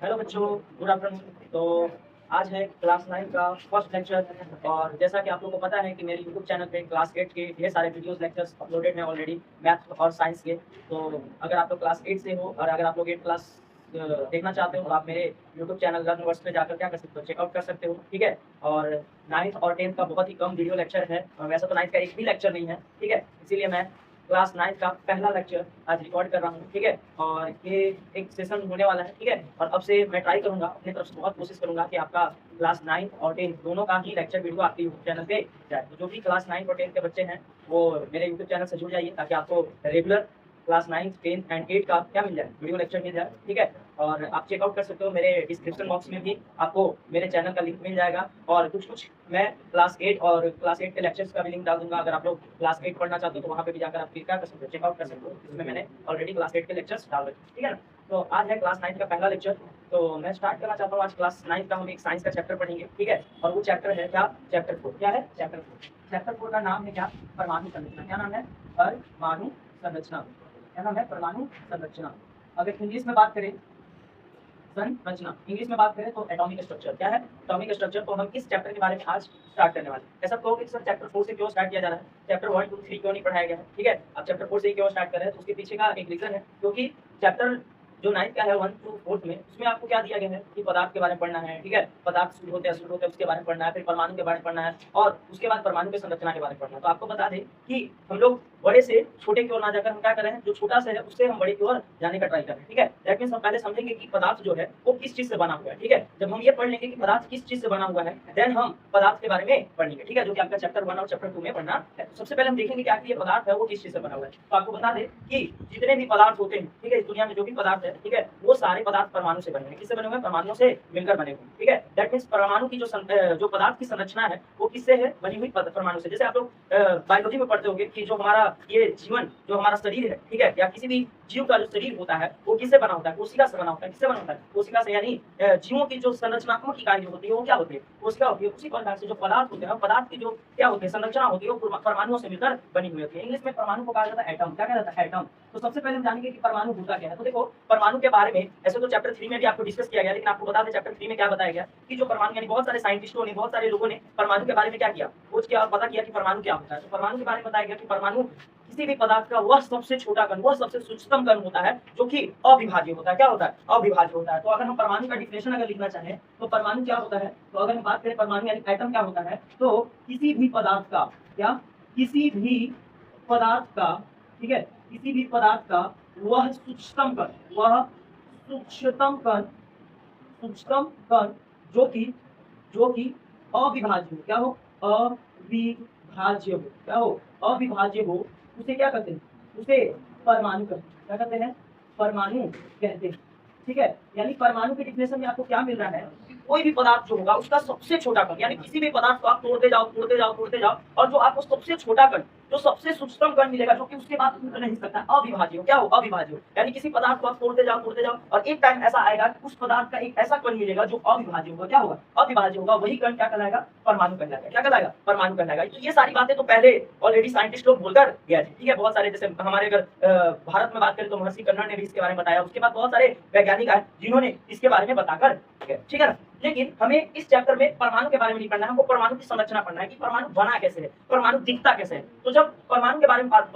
Hello बच्चों, good afternoon. तो आज है क्लास 9 का फर्स्ट लेक्चर। और जैसा कि आप लोगों को पता है कि मेरे यूट्यूब चैनल पे क्लास 8 के ढेर सारे वीडियोस लेक्चर्स अपलोडेड हैं ऑलरेडी, मैथ और साइंस के। तो अगर आप लोग क्लास 8 से हो और अगर आप लोग 8 क्लास देखना चाहते हो तो आप मेरे यूट्यूब चैनल लर्नवर्स पे जाकर क्या कर सकते हो, चेकआउट कर सकते हो। ठीक है। और 9th और 10th का बहुत ही कम वीडियो लेक्चर है, और वैसे तो 9th का एक भी लेक्चर नहीं है। ठीक है, इसीलिए मैं क्लास 9 का पहला लेक्चर आज रिकॉर्ड कर रहा हूँ। ठीक है, और ये एक सेशन होने वाला है। ठीक है, और अब से मैं ट्राई करूंगा, अपनी तरफ से बहुत कोशिश करूंगा कि आपका क्लास 9 और 10 दोनों का ही लेक्चर वीडियो आपके यूट्यूब चैनल पे जाए। तो जो भी क्लास 9 और 10 के बच्चे हैं वो मेरे यूट्यूब चैनल से जुड़ जाइए, ताकि आपको रेगुलर क्लास 9, 10 एंड 8 का क्या मिल जाए, वीडियो लेक्चर मिल जाए। ठीक है, और आप चेकआउट कर सकते हो, मेरे डिस्क्रिप्शन बॉक्स में भी आपको मेरे चैनल का लिंक मिल जाएगा। और कुछ मैं क्लास 8 और क्लास 8 के लेक्चर्स का भी लिंक डाल दूंगा। अगर आप लोग क्लास 8 पढ़ना चाहते हो तो वहाँ पे भी जाकर आप क्या कर सकते हो, चेकआउट कर सकते हो। इसमें मैंने ऑलरेडी क्लास 8 के लेक्चर्स डाल रखे हैं। ठीक है ना। तो आज है क्लास 9 का पहला लेक्चर। तो मैं स्टार्ट करना चाहता हूँ। आज क्लास 9 का हम एक साइंस का चैप्टर पढ़ेंगे। ठीक है, और वो चैप्टर है क्या, चैप्टर 4। क्या है चैप्टर 4? चैप्टर 4 का नाम है क्या, परमाणु संरचना। क्या नाम है, परमाणु संरचना। क्या नाम है, परमाणु संरचना। अगर इंग्लिश में बात करें, संरचना इंग्लिश में बात करें तो एटॉमिक स्ट्रक्चर। क्या है, एटॉमिक स्ट्रक्चर। तो हम इस चैप्टर के बारे में आज स्टार्ट करने वाले हैं। ऐसा कहोगे कि सर चैप्टर 4 से क्यों स्टार्ट किया जा रहा है, चैप्टर 1 2 3 क्यों नहीं पढ़ाया गया है? ठीक है, अब चैप्टर 4 से क्यों स्टार्ट कर रहे हैं, तो उसके पीछे का एक रीजन है। क्योंकि चैप्टर जो 9th का है 1 to 4 में, उसमें आपको क्या दिया गया है कि पदार्थ के बारे में पढ़ना है। ठीक है, पदार्थ शुद्ध होते हैं अशुद्ध होते हैं उसके बारे में पढ़ना है, फिर परमाणु के बारे में पढ़ना है, और उसके बाद परमाणु की संरचना के बारे में पढ़ना है। तो आपको बता दें कि हम लोग बड़े से छोटे की ओर ना जाकर हम क्या कर रहे हैं, जो छोटा से है उससे हम बड़े की ओर जाने का ट्राई कर रहे हैं। ठीक है, दैट मींस हम पहले समझेंगे कि पदार्थ जो है वो किस चीज से बना हुआ है। ठीक है, जब हम ये पढ़ लेंगे कि पदार्थ किस चीज से बना हुआ है, देन हम पदार्थ के बारे में पढ़ेंगे। ठीक है, जो कि आपका चैप्टर 1 और चैप्टर 2 में पढ़ना है। तो सबसे पहले हम देखेंगे कि आखिर ये पदार्थ है वो किस चीज से बना हुआ है। तो आपको बता दें कि जितने भी पदार्थ होते हैं, ठीक है, इस दुनिया में जो भी पदार्थ है, ठीक है, वो सारे पदार्थ परमाणु से बने हैं। किससे बने हुए हैं, परमाणुओं से मिलकर बने हुए हैं। ठीक है, दैट मींस परमाणु की जो पदार्थ की संरचना है वो किससे है, बनी हुई परमाणु से। जैसे आप लोग बायोलॉजी में पढ़ते होंगे कि जो हमारा ये जीवन, जो हमारा शरीर है, ठीक है, या किसी भी जीव का जो शरीर होता है वो किससे बना होता है, कोशिका से बना होता है। किससे बना होता है, कोशिका से। यानी जीवों की जो संरचनात्मक इकाई जो होती है वो क्या होती है, कोशिका होती है। उसी प्रकार से जो पदार्थ होते हैं, पदार्थ की जो क्या होती है, संरचना होती है, वो परमाणुओं से मिलकर बनी हुई होती है। इंग्लिश में परमाणु को कहा जाता है एटम। क्या कहा जाता है, एटम। तो सबसे पहले हम जानेंगे कि परमाणु होता क्या है। तो देखो, परमाणु के बारे में ऐसे तो चैप्टर 3 में भी आपको डिस्कस किया गया, लेकिन आपको बता दें चैप्टर 3 में क्या बताया गया कि जो परमाणु, यानी बहुत सारे साइंटिस्टों ने, बहुत सारे लोगों ने परमाणु के बारे में क्या किया, खोज किया और पता किया कि परमाणु क्या होता है। तो परमाणु के बारे में बताया गया कि परमाणु किसी भी पदार्थ का वह सबसे छोटा कण, वह सबसे सूक्ष्म कण होता है जो कि अविभाज्य होता है। क्या होता है, अविभाज्य होता है। तो अगर हम परमाणु का डिफिनेशन अगर लिखना चाहें तो परमाणु क्या होता है, तो अगर हम बात करें परमाणु यानी एटम क्या होता है, तो किसी भी पदार्थ का, क्या, किसी भी पदार्थ का, ठीक है, किसी भी पदार्थ का वह सूक्ष्मतम कण, वह सूक्ष्मतम कण, सूक्ष्मतम कण जो कि अविभाज्य हो। क्या हो, अविभाज्य हो। क्या हो, अविभाज्य हो। उसे क्या कहते हैं, उसे परमाणु कहते हैं। क्या कहते हैं, परमाणु कहते हैं। ठीक है, यानी परमाणु के डिफिनेशन में आपको क्या मिल रहा है कि कोई भी पदार्थ जो होगा उसका सबसे छोटा कण, यानी किसी भी पदार्थ को आप तोड़ते जाओ तोड़ते जाओ तोड़ते जाओ, और जो आपको सबसे छोटा कण, जो सबसे सूक्ष्म कण मिलेगा, जो कि उसके बाद टूट नहीं सकता, अविभाज्य हो। क्या हो, अविभाज्य हो। यानी किसी पदार्थ को आप तोड़ते जाओ और एक टाइम ऐसा आएगा कि उस पदार्थ का एक ऐसा कण मिलेगा जो अविभाज्य होगा। क्या होगा, अविभाज्य होगा। वही कण क्या कहलाएगा, परमाणु कहलाएगा। क्या कहलाएगा, परमाणु कहलाएगा। तो ये सारी बातें तो पहले ऑलरेडी साइंटिस्ट लोग बोलकर गए थे। ठीक है, बहुत सारे, जैसे हमारे अगर भारत में बात करें तो महर्षि कर्ण ने भी इसके बारे में बताया। उसके बाद बहुत सारे वैज्ञानिक आए जिन्होंने इसके बारे में बताकर गए। ठीक है ना। लेकिन हमें इस चैप्टर में परमाणु के बारे में नहीं पढ़ना है, हमको परमाणु की संरचना पढ़ना है कि परमाणु बना कैसे है, परमाणु दिखता कैसे है। तो जब परमाणु के बारे में बात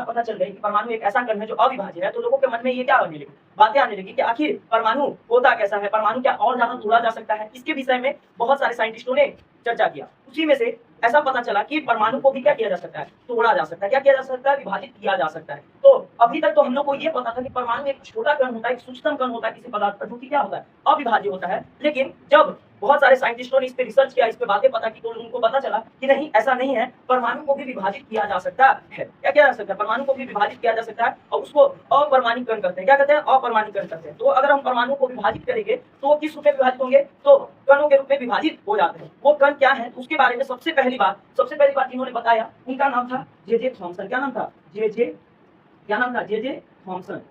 पता चल गई कि परमाणु एक ऐसा कण है जो अविभाज्य है, तो लोगों के मन में ये क्या आने लगी, बातें आने लगी कि आखिर परमाणु होता कैसा है, परमाणु क्या और ज्यादा तोड़ा जा सकता है। इसके विषय में बहुत सारे साइंटिस्टों ने चर्चा किया। उसी में से ऐसा पता चला कि परमाणु को भी क्या किया जा सकता है, तोड़ा जा सकता है। क्या किया जा सकता है, विभाजित किया जा सकता है। तो अभी तक तो हम लोग को ये पता था कि परमाणु एक छोटा कण होता है, एक सूक्ष्म कण होता है किसी पदार्थ का, जो कि क्या होता है, अविभाज्य होता है। लेकिन जब बहुत सारे साइंटिस्टों ने इस पे रिसर्च किया, इस पे बातें पता की, तो उनको पता चला कि नहीं, ऐसा नहीं है, परमाणु को भी विभाजित किया जा सकता है। क्या किया जा सकता है, परमाणु को भी विभाजित किया जा सकता है, और उसको अपरमाणुकरण करते हैं। क्या कहते हैं, अपरमाणुकरण करते हैं। तो अगर हम परमाणु को विभाजित करेंगे तो वो किस रूप में विभाजित होंगे, तो कणों के रूप में विभाजित हो जाते हैं। वो कण क्या है, उसके बारे में सबसे पहली बार जिन्होंने बताया उनका नाम था जे थॉमसन। क्या नाम था, क्या नाम था, जे थॉमसन।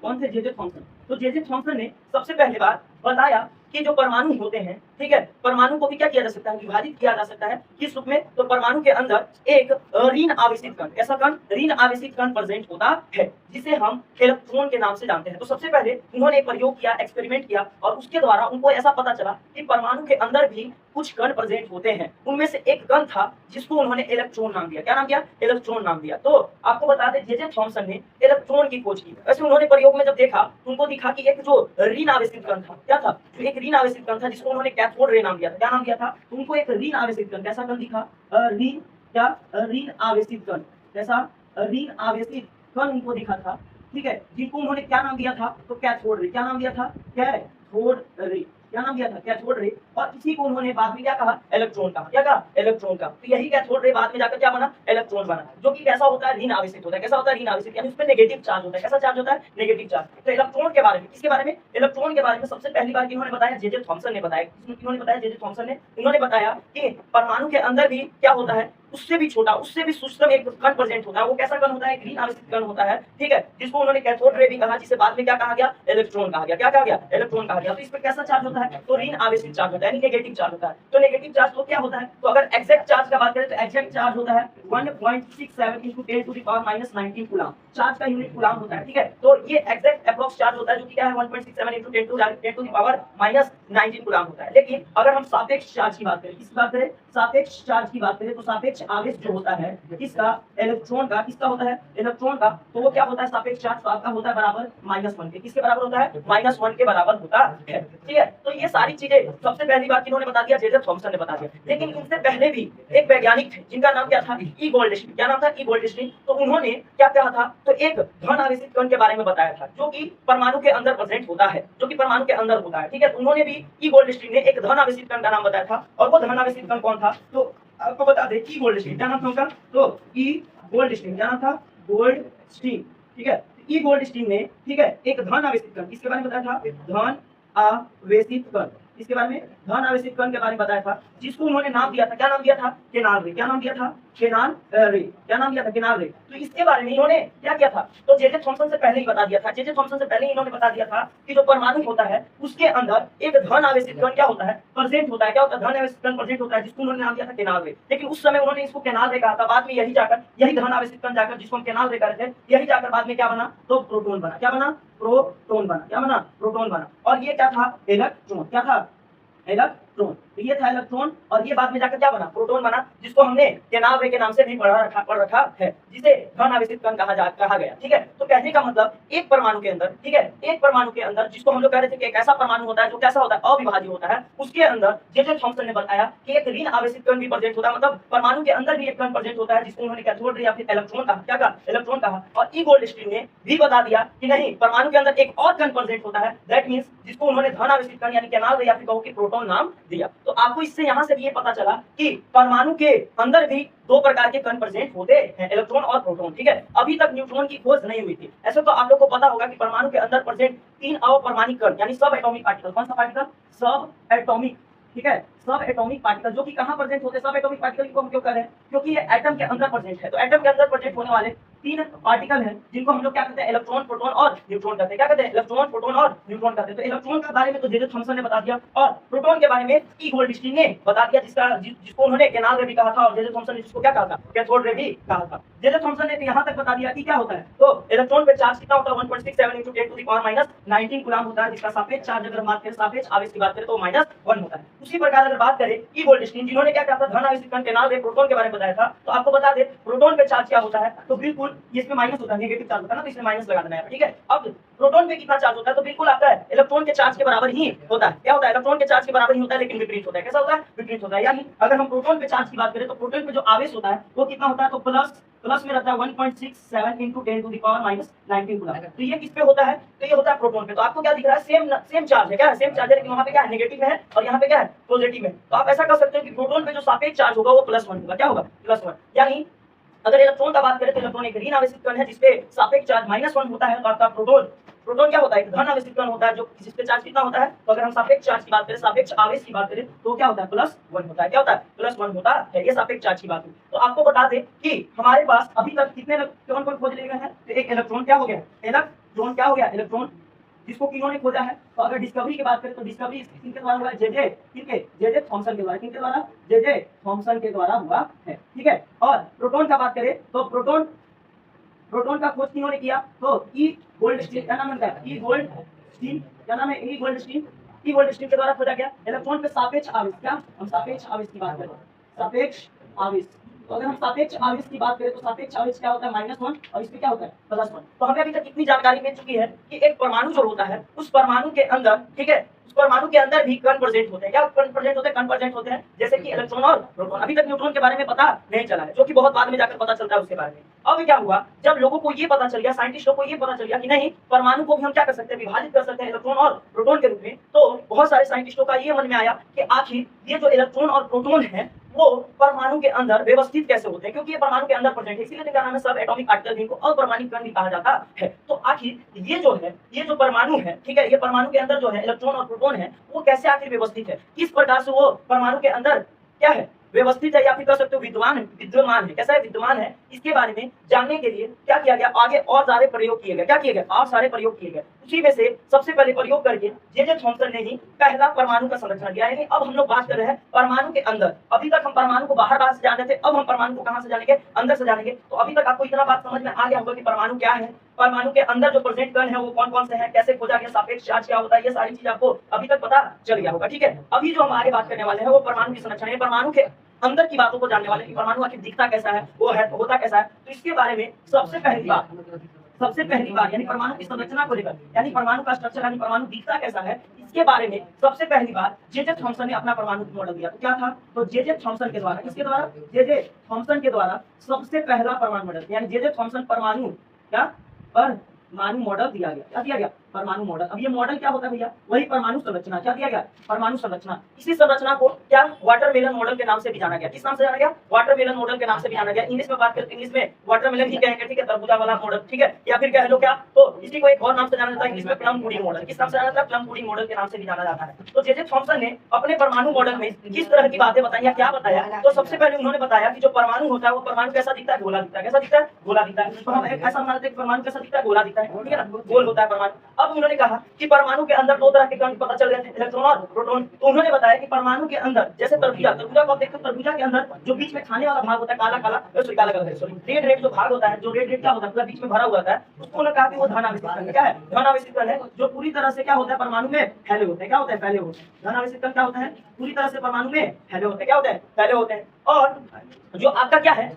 कौन थे, जे थॉमसन। तो जे थॉमसन ने सबसे पहली बार बताया कि जो परमाणु होते हैं, ठीक है, परमाणु को भी क्या किया जा सकता है, विभाजित किया जा सकता है किस रूप में, तो परमाणु के अंदर एक ऋण आवेशित कण, ऐसा कण ऋण आवेशित कण प्रेजेंट होता है जिसे हम इलेक्ट्रॉन के नाम से जानते हैं। तो सबसे पहले उन्होंने प्रयोग किया, एक्सपेरिमेंट किया और उसके द्वारा उनको ऐसा पता चला कि परमाणु के अंदर भी कुछ कण प्रेजेंट होते हैं। उनमें से एक कण था जिसको उन्होंने इलेक्ट्रॉन नाम दिया। क्या नाम दिया? इलेक्ट्रॉन नाम दिया। तो आपको बता दें जे थॉमसन ने इलेक्ट्रॉन की खोज की। वैसे उन्होंने प्रयोग में जब देखा उनको दिखा कि एक जो ऋण आवेशित कण था, क्या था, जो एक ऋण आवेशित कण था जिसको उन्होंने कैथोड रे नाम दिया था। क्या नाम दिया था? उनको एक ऋण आवेशित कण, कैसा कण दिखा, ऋण, क्या ऋण आवेशित कण, कैसा ऋण आवेशित कण उनको दिखा था, ठीक है, जिनको उन्होंने क्या नाम दिया था, तो कैथोड रे। क्या नाम दिया था? Cathode ray. क्या नाम दिया था? Cathode ray. और इसी को उन्होंने बाद में क्या कहा? इलेक्ट्रॉन कहा। क्या कहा? इलेक्ट्रॉन कहा। तो यही कैथोड रे बाद में जाकर क्या बना? इलेक्ट्रॉन बना, जो कि कैसा होता है? ऋण आवेशित होता है। कैसा होता है? ऋण आवेशित, यानी उसमें नेगेटिव चार्ज होता है। कैसा चार्ज होता है? Negative charge. तो इलेक्ट्रॉन के बारे में, किसके बारे में? इलेक्ट्रॉन के बारे में सबसे पहली बार किन्होंने बताया? जे थॉमसन ने बताया। किन्होंने बताया? जे थॉमसन ने। उन्होंने बताया कि परमाणु के अंदर भी क्या होता है, उससे भी छोटा, उससे भी सूक्ष्म एक कण प्रेजेंट होता है। वो कैसा कण होता है? एक ऋण आवेशित कण होता है, ठीक है, जिसको उन्होंने कैथोड रे भी कहा, जिसे बाद में क्या कहा गया? इलेक्ट्रॉन कहा गया। क्या कहा गया? इलेक्ट्रॉन कहा गया। तो इस पर कैसा चार्ज होता है? तो ऋण आवेशित चार्ज होता है, नेगेटिव चार्ज होता है। तो नेगेटिव चार्ज तो क्या होता है? तो अगर एग्जैक्ट चार्ज का बात करें तो एग्जैक्ट चार्ज होता है 1.67 × 10⁻⁻19 कूलम। चार्ज का यूनिट कूलम होता है, ठीक है। तो ये एग्जैक्ट अप्रोक्स चार्ज होता है, जो कि क्या है? 1.67 × 10⁻⁻19 कूलम होता है। लेकिन अगर हम सापेक्ष चार्ज की बात करें, किसकी बात करें? सापेक्ष चार्ज की बात करें, तो सापेक्ष आवेश जो होता है किसका? इलेक्ट्रॉन का। किसका होता है? इलेक्ट्रॉन का। तो वो क्या होता है? सापेक्ष चार्ज तो आपका होता है बराबर -1 के। किसके बराबर होता है? -1 के बराबर होता है, ठीक है। तो ये सारी चीजें सबसे पहली बार किन्होंने बता दिया? जे थॉमसन ने बता दिया। लेकिन इनसे पहले भी एक वैज्ञानिक थे जिनका नाम क्या था? ई गोल्डस्टीन। क्या नाम था? ई गोल्डस्टीन। तो उन्होंने क्या कहा था? तो एक धन आवेशित कण के बारे में बताया था, जो कि परमाणु के अंदर प्रेजेंट होता है, जो कि परमाणु के अंदर होता है, ठीक है। तो उन्होंने भी, ई गोल्डस्टीन ने एक धन आवेशित कण का नाम बताया था। और वो धन आवेशित कण कौन था? तो आपको बता दें, ई गोल्डस्टीन। क्या नाम था उनका? तो ई गोल्डस्टीन। क्या नाम था? गोल्डस्टीन, ठीक है। ई गोल्डस्टीन ने, ठीक है, एक धन आवेशित कण, किसके बारे में बताया था? धन आवेशित कण। इसके बारे में, धन आवेशित कण के बारे में बताया था, जिसको उन्होंने नाम दिया था। क्या नाम दिया था? केनाल रे। क्या नाम दिया था? केनाल रे। क्या नाम दिया था? केनाल रे। तो इसके बारे में इन्होंने क्या किया था? तो जे थॉमसन से पहले ही बता दिया था। जे थॉमसन से पहले ही इन्होंने बता दिया था कि जो परमाणु होता है उसके अंदर एक धन आवेशित कण क्या होता है? प्रेजेंट होता है। क्या होता है? धन आवेशित कण प्रेजेंट होता है, जिसको उन्होंने नाम दिया था केनाल रे। लेकिन उस समय उन्होंने इसको केनाल रे कहा था। बाद में यही जाकर, यही धन आवेशित कण जाकर, जिसको हम केनाल रे कहते थे, यही जाकर बाद में क्या बना? तो प्रोटॉन बना। क्या बना? प्रोटॉन बना। क्या बना? प्रोटॉन बना। और ये क्या था? इलेक्ट्रॉन। क्या था? इलेक्ट्रॉन। तो ये था इलेक्ट्रॉन, और ये बाद में जाकर क्या बना? प्रोटॉन बना, जिसको हमने केनाल रे के नाम से भी पढ़ रखा है, जिसे धन आवेशित कण कहा गया, ठीक है। तो कहने का मतलब, एक परमाणु के अंदर, ठीक है, एक परमाणु के अंदर, जिसको हम लोग कह रहे थे कि एक ऐसा परमाणु होता है जो कैसा होता है? अविभाज्य होता है। उसके अंदर जे थॉमसन ने बताया कि एक ऋण आवेशित कण भी प्रेजेंट होता है, मतलब परमाणु के अंदर भी एक कण प्रेजेंट होता है, जिसको उन्होंने कैथोड रे या फिर इलेक्ट्रॉन कहा। क्या कहा? इलेक्ट्रॉन कहा। और ई गोल्डस्टीन ने भी बता दिया कि नहीं, परमाणु के अंदर एक और कण प्रेजेंट होता है, दैट मींस जिसको उन्होंने धन आवेशित कण यानी केनाल रे या फिर कहो कि प्रोटॉन नाम दिया। तो आपको इससे यहाँ से भी ये पता चला कि परमाणु के अंदर भी दो प्रकार के कण प्रेजेंट होते हैं, इलेक्ट्रॉन और प्रोटॉन, ठीक है। अभी तक न्यूट्रॉन की खोज नहीं हुई थी। ऐसे तो आप लोग को पता होगा कि परमाणु के अंदर प्रेजेंट 3 अवपरमाणिक कण यानी सब एटॉमिक पार्टिकल। कौन सा पार्टिकल? सब एटॉमिक, ठीक है, सब एटॉमिक पार्टिकल, जो कि कहां प्रेजेंट होते हैं? सब एटॉमिक पार्टिकल को हम क्यों कह रहे हैं? क्योंकि ये एटम के अंदर प्रेजेंट है। तो एटम के अंदर प्रेजेंट होने वाले 3 पार्टिकल हैं, जिनको हम लोग क्या कहते हैं? इलेक्ट्रॉन, प्रोटॉन और न्यूट्रॉन कहते हैं। क्या कहते हैं? इलेक्ट्रॉन, प्रोटॉन और न्यूट्रॉन कहते हैं। तो इलेक्ट्रॉन के बारे में तो जे थॉमसन ने बता दिया, और प्रोटॉन के बारे में ई गोल्डस्टीन ने बता दिया, जिसको उन्होंने केनाल रे भी कहा था, और जे थॉमसन ने जिसको क्या कहा था? कैथोड रे भी कहा था। जे थॉमसन ने तो यहाँ तक बता दिया कि क्या होता है? तो इलेक्ट्रॉन पे चार्ज कितना होता है? 1.67 × 10⁻⁻19 कूलम होता है, जिसका सापेक्ष चार्ज अगर हम बात करें, सापेक्ष आवेश की बात करें, तो -1 होता है। उसी प्रकार अगर बात करें ई गोल्डस्टीन, जिन्होंने क्या कहा था? धन आवेशित कण केनाल रे, प्रोटॉन के बारे में बताया था। तो आपको बता दें, प्रोटॉन पे चार्ज क्या होता है? तो बिल्कुल इसमें माइनस होता है, नेगेटिव चार्ज होता है ना, तो इसमें माइनस लगा देना है, ठीक है। अब प्रोटॉन पे कितना चार्ज होता है? तो बिल्कुल आपका इलेक्ट्रॉन के चार्ज के बराबर ही होता है। क्या होता है? इलेक्ट्रॉन के चार्ज के बराबर ही होता है, लेकिन विपरीत होता है। कैसा होता है? विपरीत होता है। यानी अगर हम प्रोटॉन पे चार्ज की बात करें, तो प्रोटॉन पे जो आवेश होता है वो कितना होता है? तो प्लस में रहता है 1.67 × 10⁻⁻19 कूलम। तो ये किस पे होता है? तो ये होता है प्रोटॉन पे। तो आपको क्या दिख रहा है? सेम चार्ज है। क्या है? सेम चार्ज है, लेकिन वहां पे क्या है? नेगेटिव है, और यहाँ पे क्या है? पॉजिटिव है। तो आप ऐसा कर सकते हो कि प्रोटॉन पे जो सापेक्ष चार्ज होगा वो +1 होगा। क्या होगा? +1। यानी अगर इलेक्ट्रॉन का बात करें तो इलेक्ट्रॉन एक ऋण आवेशित कण है, जिसपे सापेक्ष चार्ज -1 होता है। तो आपका प्रोटॉन क्या होता है? एक धन आवेशित कण होता है, जो जिसपे चार्ज कितना होता है? तो अगर हम सापेक्ष चार्ज की बात करें, सापेक्ष आवेश की बात करें, तो क्या होता है? +1 होता है। क्या होता है? +1 होता है। ये सापेक्ष चार्ज की बात है। तो आपको बता दें कि हमारे पास अभी तक कितने कौन खोज लिए गए हैं? तो एक इलेक्ट्रॉन क्या हो गया? इलेक्ट्रॉन क्या हो गया? इलेक्ट्रॉन जिसको कि इन्होंने खोजा है। तो अगर डिस्कवरी की बात करें तो डिस्कवरी किनके द्वारा हुआ है, जे जे थॉमसन के द्वारा। किनके द्वारा, जे थॉमसन के द्वारा हुआ है, ठीक है। और प्रोटॉन का बात करें तो प्रोटॉन का खोज किन्होंने किया, तो ई गोल्डस्टीन, क्या नाम है उनका, ई गोल्डस्टीन, क्या नाम है, ई गोल्डस्टीन के द्वारा खोजा गया। इलेक्ट्रॉन के सापेक्ष आवेश, क्या हम सापेक्ष आवेश की बात करें, सापेक्ष आवेश। तो अगर हम सापेक्ष आवेश की बात करें तो सापेक्ष आवेश क्या होता है, -1, और इसमें क्या होता है, +1। तो हमें अभी तक इतनी जानकारी मिल चुकी है कि एक परमाणु जो होता है उस परमाणु के अंदर, ठीक है, उस परमाणु के अंदर भी कण प्रेजेंट होते हैं। क्या कण प्रेजेंट होते हैं, कण प्रेजेंट होते हैं, जैसे कि इलेक्ट्रॉन और प्रोटॉन। अभी तक न्यूट्रॉन के बारे में पता नहीं चला है, जो कि बहुत बाद में जाकर पता चलता है उसके बारे में। अब क्या हुआ, जब लोगों को ये पता चल गया, साइंटिस्टों को ये पता चल गया कि नहीं, परमाणु को भी हम क्या कर सकते हैं, विभाजित कर सकते हैं इलेक्ट्रॉन और प्रोटॉन के रूप में। तो बहुत सारे साइंटिस्टों का ये मन में आया कि आखिर ये जो इलेक्ट्रॉन और प्रोटॉन है वो परमाणु के अंदर व्यवस्थित कैसे होते हैं, क्योंकि ये परमाणु के अंदर प्रेजेंट है, इसीलिए इनका नाम है सब एटॉमिक पार्टिकल, जिनको अपरमाणिक कण भी कहा जाता है। तो आखिर ये जो है, ये जो परमाणु है, ठीक है, ये परमाणु के अंदर जो है इलेक्ट्रॉन और प्रोटॉन है, वो कैसे आखिर व्यवस्थित है, किस प्रकार से वो परमाणु के अंदर क्या है, व्यवस्थित है, या फिर कह सकते हो विद्यमान है, कैसा है, विद्यमान है। इसके बारे में जानने के लिए क्या किया गया, आगे और सारे प्रयोग किए गए। क्या किए गए, और सारे प्रयोग किए गए। उसी में से सबसे पहले प्रयोग करके जे थॉमसन ने ही पहला परमाणु का संरचना दिया है। अब हम लोग बात कर रहे हैं परमाणु के अंदर। अभी तक हम परमाणु को बाहर से जान रहे थे, अब हम परमाणु को कहां से जानेंगे, अंदर से जानेंगे। तो अभी तक आपको इतना बात समझ में आ गया होगा कि परमाणु क्या है, परमाणु के अंदर जो प्रेजेंट कण है वो कौन कौन से हैं, कैसे खोजा गया, सापेक्ष चार्ज क्या होता है, ये सारी चीज आपको अभी तक पता चल गया होगा, ठीक है। अभी जो हम आगे बात करने वाले हैं वो परमाणु की संरचना है, परमाणु के अंदर की बातों को जानने वाले कि परमाणु आखिर दिखता कैसा है, वो है होता कैसा है। तो इसके बारे में सबसे पहली बार यानी परमाणु की संरचना को लेकर, यानी परमाणु का स्ट्रक्चर, यानी परमाणु दिखता कैसा है, इसके बारे में सबसे पहली बार जे थॉमसन ने अपना परमाणु मॉडल दिया। तो क्या था, तो जे थॉमसन के द्वारा, किसके द्वारा, जे थॉमसन के द्वारा सबसे पहला परमाणु मॉडल, यानी जे थॉमसन परमाणु मॉडल दिया गया। क्या दिया गया, परमाणु मॉडल। अब ये मॉडल क्या होता है भैया, वही परमाणु संरचना। क्या दिया गया, परमाणु संरचना। इसी संरचना को क्या वाटरमेलन मॉडल के नाम से भी जाना गया। किस नाम से जाना गया, वाटरमेलन मॉडल के नाम से भी जाना गया। इंग्लिश में बात करें तो इंग्लिश में वाटरमेलन ही कहेंगे, ठीक है, तरबूजा वाला मॉडल, ठीक है, या फिर कह लो क्या, तो इसी को एक और नाम से जाना जाता है इंग्लिश में, प्लम पुडिंग मॉडल। किस नाम से जाना जाता है, प्लम पुडिंग मॉडल के नाम से भी जाना जाता है। तो जे थॉमसन ने अपने परमाणु मॉडल में किस तरह की बातें बताई, क्या बताया, तो सबसे पहले उन्होंने बताया कि जो परमाणु होता है वो परमाणु कैसा दिखता है, गोला दिखता है। कैसा दिखता है, गोला दिखता है। तो हम ऐसा मानते हैं कि परमाणु कैसा दिखता है, गोला दिखता है, ठीक है ना, गोल होता है परमाणु। अब उन्होंने कहा कि परमाणु के अंदर दो तरह के कण पता चल गए थे, इलेक्ट्रॉन और प्रोटॉन। तो उन्होंने बताया कि परमाणु के अंदर जैसे तरबूजा को आप देखते हो, तरबूजा के अंदर जो बीच में खाने वाला भाग होता है, रेड जो भाग होता है, जो रेड क्या होता है, पूरा बीच में भरा हुआ होता है, उसको उन्होंने कहा कि वो धन आवेशित कण। क्या है, धन आवेशित कण है, जो पूरी तरह से क्या होता है, परमाणु में फैले होते हैं। क्या होता है, फैले होते हैं। धन आवेशित कण क्या होता है, पूरी तरह से परमाणु में फैले होते हैं। क्या होते हैं, फैले होते हैं। और जो आपका क्या है,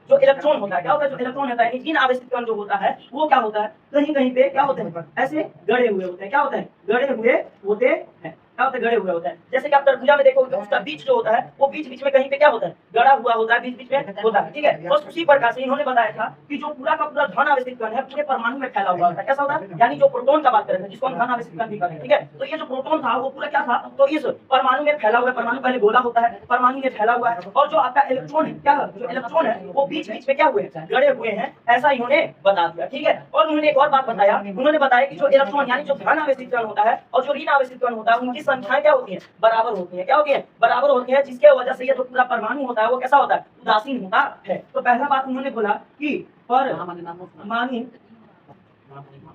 जो इलेक्ट्रॉन होता है, क्या होता है, जो इलेक्ट्रॉन होता है, इन आवेशित कण जो होता है वो क्या होता है, कहीं कहीं पे क्या होते हैं, ऐसे गड़े हुए होते हैं। क्या होते हैं, गड़े हुए होते हैं। क्या होते हैं, गड़े हुए होते हैं। जैसे कि आप तरबूजा में देखोगे उसका बीज जो होता है वो बीच बीच में कहीं पे क्या होता है, गड़ा हुआ होता है, बीच बीच में होता है, ठीक है। बस उसी प्रकार से इन्होंने बताया था कि जो पूरा का पूरा धन आवेशित कण है पूरे परमाणु में फैला हुआ होता है। कैसा होता है, यानी जो प्रोटॉन का बात करें जिसको हम धन आवेशित कण भी करें, ठीक है। तो ये जो प्रोटॉन था वो पूरा क्या था, तो इस परमाणु में फैला हुआ है। परमाणु पहले गोला होता है, परमाणु में फैला हुआ है। और जो आपका इलेक्ट्रॉन है, क्या जो इलेक्ट्रॉन है वो बीच बीच में क्या हुए हैं, गड़े हुए हैं, ऐसा इन्होंने बता दिया, ठीक है। और उन्होंने एक और बात बताया, उन्होंने बताया कि जो इलेक्ट्रॉन यानी जो धन आवेशित कण होता है और जो ऋण आवेशित कण होता है उनकी संख्याएं क्या होती है, बराबर होती है। क्या होती है, बराबर होती है, जिसके वजह से ये जो पूरा परमाणु होता है वो कैसा होता है, उदासीन होता है। तो पहला बात उन्होंने बोला कि परमाणु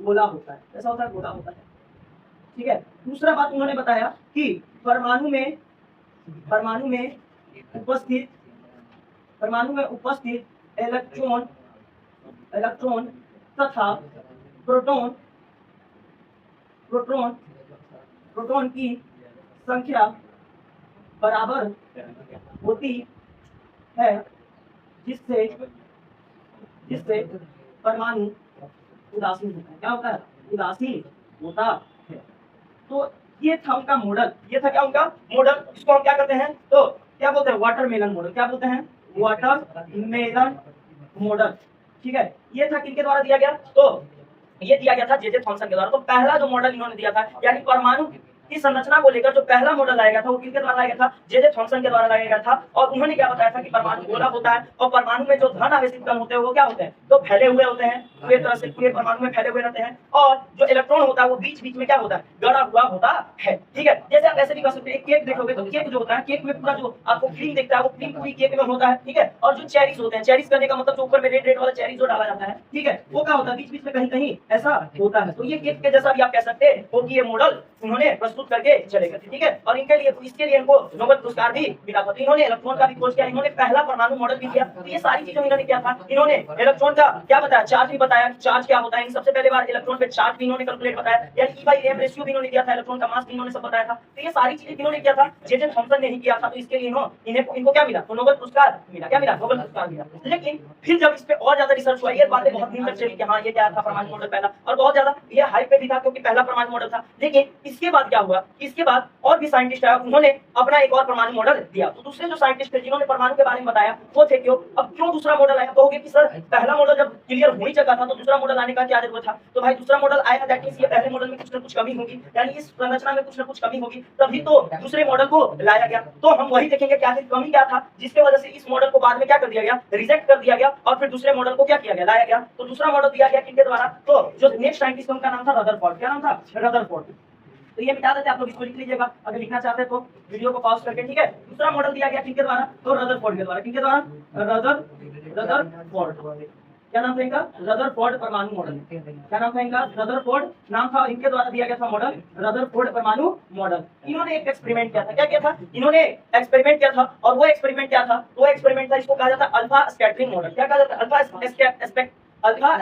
गोला होता है। कैसा होता है, गोला होता है, ठीक है। दूसरा बात उन्होंने बताया कि परमाणु में उपस्थित इलेक्ट्रॉन तथा प्रोटॉन की संख्या बराबर होती है, जिससे परमाणु उदासीन होता है। क्या होता है, उदासीन होता है। तो ये था उनका मॉडल, ये था क्या उनका मॉडल, इसको हम क्या करते हैं, तो क्या बोलते हैं, वाटरमेलन मॉडल। क्या बोलते हैं, वाटरमेलन मॉडल, ठीक है। ये था किनके द्वारा दिया गया, तो ये दिया गया था जे थॉमसन के द्वारा। तो पहला जो मॉडल इन्होंने दिया था, यानी परमाणु इस संरचना को लेकर जो पहला मॉडल लाया गया था वो किसके द्वारा लाया गया था? जे थॉमसन के द्वारा लाया गया था। और उन्होंने क्या बताया था कि परमाणु गोला होता है और परमाणु में जो धन आवेशित कण होते हैं वो क्या होते हैं? तो फैले हुए होते हैं, पूरी तरह से पूरे परमाणु में फैले हुए रहते हैं। और जो इलेक्ट्रॉन होता है वो बीच बीच में क्या होता है? गड़ा हुआ होता है। ठीक है, जैसे आप ऐसे भी कर सकते हैं, केक देखोगे तो केक जो होता है, केक में पूरा जो आपको क्रीम दिखता है वो क्रीम पूरी केक में होता है। ठीक है, और जो चेरीज होते हैं, चेरीज करने का मतलब जो ऊपर में रेड रेड वाला चेरीज जो डाला जाता है, ठीक है, वो क्या होता है? बीच बीच में कहीं कहीं ऐसा होता है। तो ये केक के जैसा भी आप कह सकते हो कि ये मॉडल उन्होंने प्रस्तुत करके चले गए थे। ठीक है, और इनके लिए इसके लिए इनको नोबेल पुरस्कार भी मिला था। तो इन्होंने इलेक्ट्रॉन का भी खोज किया, इन्होंने पहला परमाणु मॉडल भी किया। तो ये सारी चीजें इन्होंने किया था। इन्होंने इलेक्ट्रॉन का क्या बताया? चार्ज भी बताया, चार्ज क्या होता है। सबसे पहले बार इलेक्ट्रॉन पे चार्ज भी इन्होंने कैलकुलेट बताया, यानी E/m रेशियो भी इन्होंने दिया था, इलेक्ट्रॉन का मास भी इन्होंने सब बताया था। तो ये सारी चीजें इन्होंने किया था, जे थॉमसन ने ही किया था। तो इसके लिए इनको क्या मिला? तो नोबेल पुरस्कार मिला। क्या मिला? नोबेल पुरस्कार मिला। लेकिन फिर जब इस पे और ज्यादा रिसर्च हुआ, ये बातें बहुत दिन तक चली कि हाँ ये क्या था परमाणु मॉडल पहला, और बहुत ज्यादा ये हाइप पे भी था क्योंकि पहला परमाणु मॉडल था। लेकिन इसके बाद क्या हुआ? इसके बाद और भी साइंटिस्ट आए, उन्होंने अपना एक और परमाणु मॉडल दिया। तो दूसरे जो साइंटिस्ट थे जिन्होंने परमाणु के बारे में बताया वो थे क्यों? अब क्यों दूसरा मॉडल आया? कहोगे कि सर पहला मॉडल जब क्लियर हो ही चुका था तो दूसरा मॉडल आने का क्या जरूरत था? तो भाई दूसरा मॉडल आया, दैट मींस ये पहले मॉडल में कुछ ना कुछ कमी होगी, यानी इस संरचना में कुछ ना कुछ कमी होगी, तभी तो दूसरे मॉडल को लाया गया। तो हम वही देखेंगे क्या कमी क्या था जिसके वजह से इस मॉडल को बाद में क्या कर दिया गया? रिजेक्ट कर दिया गया और फिर दूसरे मॉडल को क्या किया गया? लाया गया। तो दूसरा मॉडल दिया गया किनके द्वारा? तो जो नेक्स्ट साइंटिस्ट उनका नाम था रदरफोर्ड। क्या नाम था? रदरफोर्ड। तो ये मिटा देते, आप लोग इसको लिख लीजिएगा अगर लिखना चाहते हैं तो वीडियो को पॉज करके। ठीक है, दूसरा मॉडल दिया गया किनके द्वारा? तो रदरफोर्ड के द्वारा। किनके द्वारा? रदरफोर्ड। क्या नाम था इनका? रदरफोर्ड परमाणु मॉडल। क्या नाम था इनका? रदरफोर्ड नाम था। इनके द्वारा दिया गया था मॉडल रदरफोर्ड परमाणु मॉडल। इन्होंने एक एक्सपेरिमेंट किया था। क्या किया था? इन्होंने एक्सपेरिमेंट किया था, और वो एक्सपेरिमेंट क्या था? वो एक्सपेरिमेंट था, इसको कहा जाता है अल्फा स्कैटरिंग मॉडल। क्या कहा जाता है? Alpha